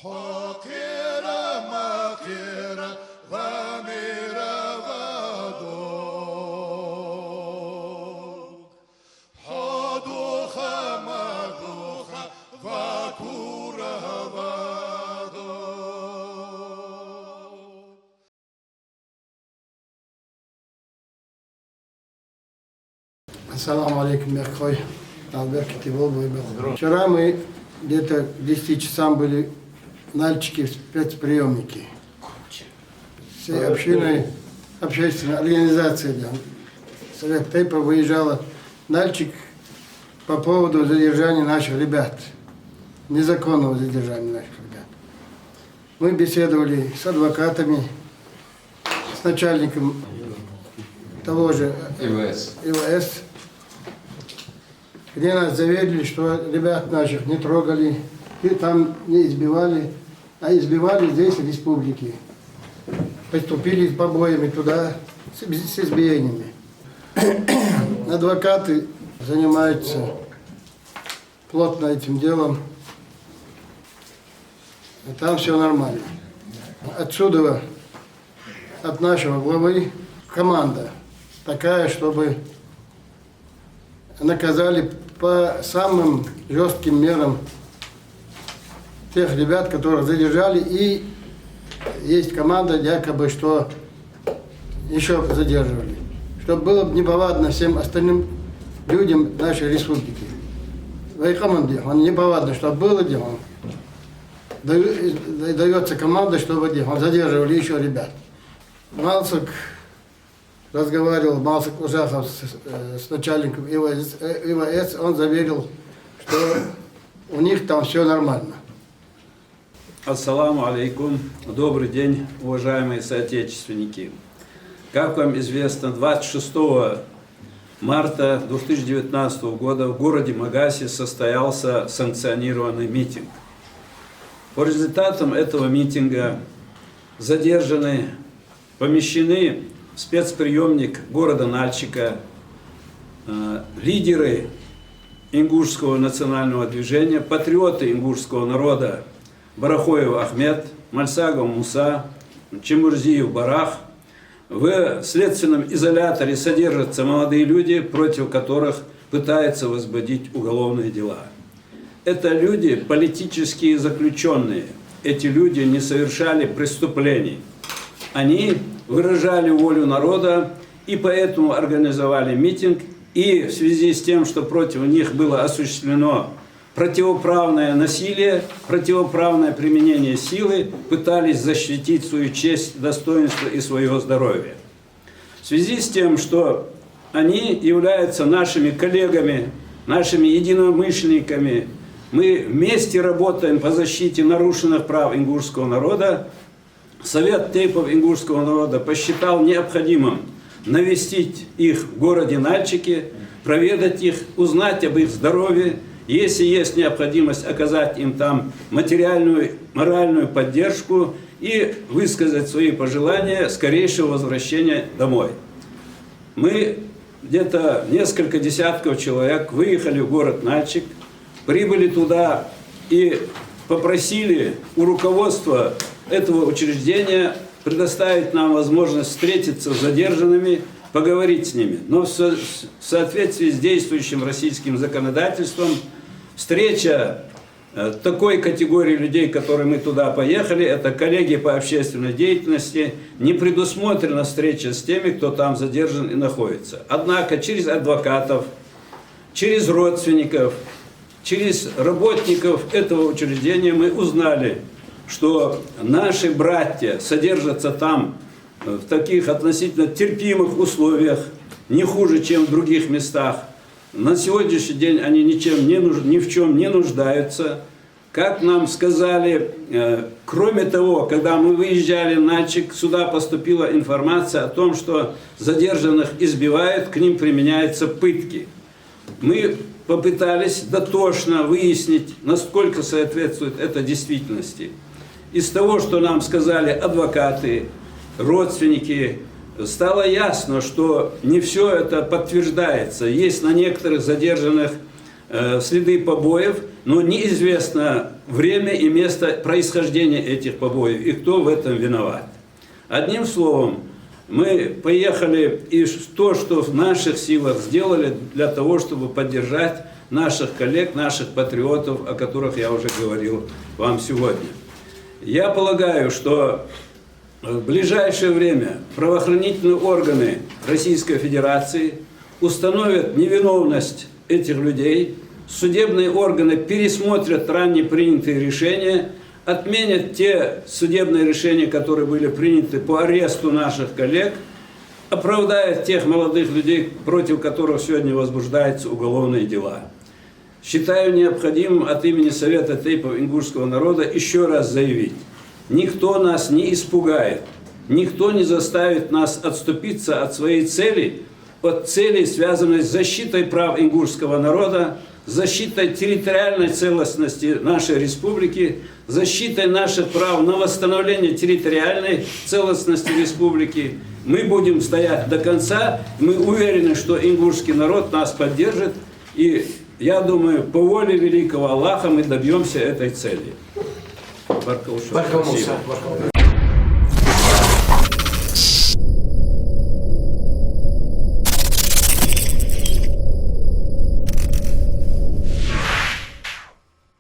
حقيرة مقيرة غامرة غدوك حدوخة مدوخة غكورة غدوك. Ассаламу алейкум, Меххой. Вчера мы где-то к 10 часам были Нальчике в спецприемнике. Всей общиной, общественной организацией, да. Совет Тейпа выезжала в Нальчик по поводу задержания наших ребят. Незаконного задержания наших ребят. Мы беседовали с адвокатами, с начальником того же ИВС, где нас заверили, что ребят наших не трогали, и там не избивали, а избивали здесь, в республике. Поступили с побоями туда, с избиениями. Адвокаты занимаются плотно этим делом, и там все нормально. Отсюда, от нашего главы, команда такая, чтобы наказали по самым жестким мерам тех ребят, которых задержали, и есть команда, якобы, что еще задерживали. Чтобы было неповадно всем остальным людям нашей республики. Он неповадно, чтобы было дело. Дается команда, чтобы задерживали еще ребят. Малсак разговаривал, Малсак Ужахов с начальником ИВС, он заверил, что у них там все нормально. Ассаламу алейкум. Добрый день, уважаемые соотечественники. Как вам известно, 26 марта 2019 года в городе Магасе состоялся санкционированный митинг. По результатам этого митинга задержаны, помещены в спецприемник города Нальчика лидеры ингушского национального движения, патриоты ингушского народа Барахоев Ахмед, Мальсагов Муса, Чемурзиев Барах. В следственном изоляторе содержатся молодые люди, против которых пытаются возбудить уголовные дела. Это люди политические заключенные. Эти люди не совершали преступлений. Они выражали волю народа и поэтому организовали митинг. И в связи с тем, что против них было осуществлено противоправное насилие, противоправное применение силы, пытались защитить свою честь, достоинство и свое здоровье. В связи с тем, что они являются нашими коллегами, нашими единомышленниками, мы вместе работаем по защите нарушенных прав ингушского народа, Совет Тейпов ингушского народа посчитал необходимым навестить их в городе Нальчике, проведать их, узнать об их здоровье, если есть необходимость оказать им там материальную, моральную поддержку и высказать свои пожелания скорейшего возвращения домой. Мы где-то несколько десятков человек выехали в город Нальчик, прибыли туда и попросили у руководства этого учреждения предоставить нам возможность встретиться с задержанными, поговорить с ними. Но в соответствии с действующим российским законодательством встреча такой категории людей, которые мы туда поехали, это коллеги по общественной деятельности, не предусмотрена встреча с теми, кто там задержан и находится. Однако через адвокатов, через родственников, через работников этого учреждения мы узнали, что наши братья содержатся там в таких относительно терпимых условиях, не хуже, чем в других местах. На сегодняшний день они ни в чем не нуждаются. Как нам сказали, кроме того, когда мы выезжали на Нальчик, сюда поступила информация о том, что задержанных избивают, к ним применяются пытки. Мы попытались дотошно выяснить, насколько соответствует это действительности. Из того, что нам сказали адвокаты, родственники, стало ясно, что не все это подтверждается. Есть на некоторых задержанных следы побоев, но неизвестно, время и место происхождения этих побоев и кто в этом виноват. Одним словом, мы поехали и то, что в наших силах сделали для того, чтобы поддержать наших коллег, наших патриотов, о которых я уже говорил вам сегодня. Я полагаю, что в ближайшее время правоохранительные органы Российской Федерации установят невиновность этих людей, судебные органы пересмотрят ранее принятые решения, отменят те судебные решения, которые были приняты по аресту наших коллег, оправдают тех молодых людей, против которых сегодня возбуждаются уголовные дела. Считаю необходимым от имени Совета тейпов ингушского народа еще раз заявить: никто нас не испугает, никто не заставит нас отступиться от своей цели, от цели, связанной с защитой прав ингушского народа, защитой территориальной целостности нашей республики, защитой наших прав на восстановление территориальной целостности республики. Мы будем стоять до конца, мы уверены, что ингушский народ нас поддержит, и я думаю, по воле великого Аллаха мы добьемся этой цели. Баркалуша. Спасибо.